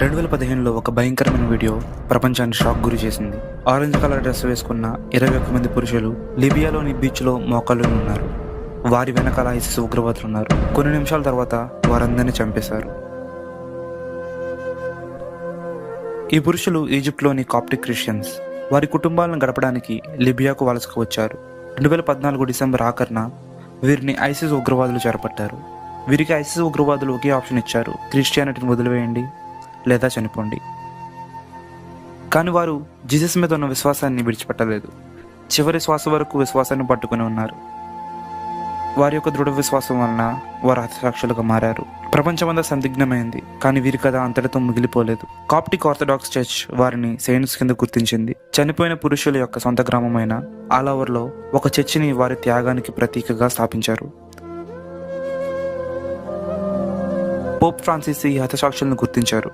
2015లో ఒక భయంకరమైన వీడియో ప్రపంచాన్ని షాక్ గురి చేసింది. ఆరెంజ్ కలర్ డ్రెస్ వేసుకున్న 21 మంది పురుషులు లిబియాలోని బీచ్లో మోకాళ్ళుని ఉన్నారు. వారి వెనకాల ఐసిస్ ఉగ్రవాదులు ఉన్నారు. కొన్ని నిమిషాల తర్వాత వారందరినీ చంపేశారు. ఈ పురుషులు ఈజిప్ట్లోని కాప్టిక్ క్రిస్టియన్స్. వారి కుటుంబాలను గడపడానికి లిబియాకు వలసకు వచ్చారు. 2014 డిసెంబర్ ఆఖరున వీరిని ఐసిస్ ఉగ్రవాదులు చేపట్టారు. వీరికి ఐసిస్ ఉగ్రవాదులు ఒకే ఆప్షన్ ఇచ్చారు: క్రిస్టియానిటీని వదిలివేయండి లేదా చనిపోండి. కానీ వారు జీసస్ మీద ఉన్న విశ్వాసాన్ని విడిచిపెట్టలేదు. చివరి శ్వాస వరకు విశ్వాసాన్ని పట్టుకుని ఉన్నారు. వారి యొక్క దృఢ విశ్వాసం వలన వారు హతసాక్షులుగా మారారు. ప్రపంచమంతా సందిగ్ధమైంది. కానీ వీరి కథ అంతటితో మిగిలిపోలేదు. కాప్టిక్ ఆర్థడాక్స్ చర్చ్ వారిని సెయింట్స్ కింద గుర్తించింది. చనిపోయిన పురుషుల యొక్క సొంత గ్రామమైన ఆలవర్లో ఒక చర్చిని వారి త్యాగానికి ప్రతీకగా స్థాపించారు. పోప్ ఫ్రాన్సిస్ ఈ హతసాక్షులను గుర్తించారు.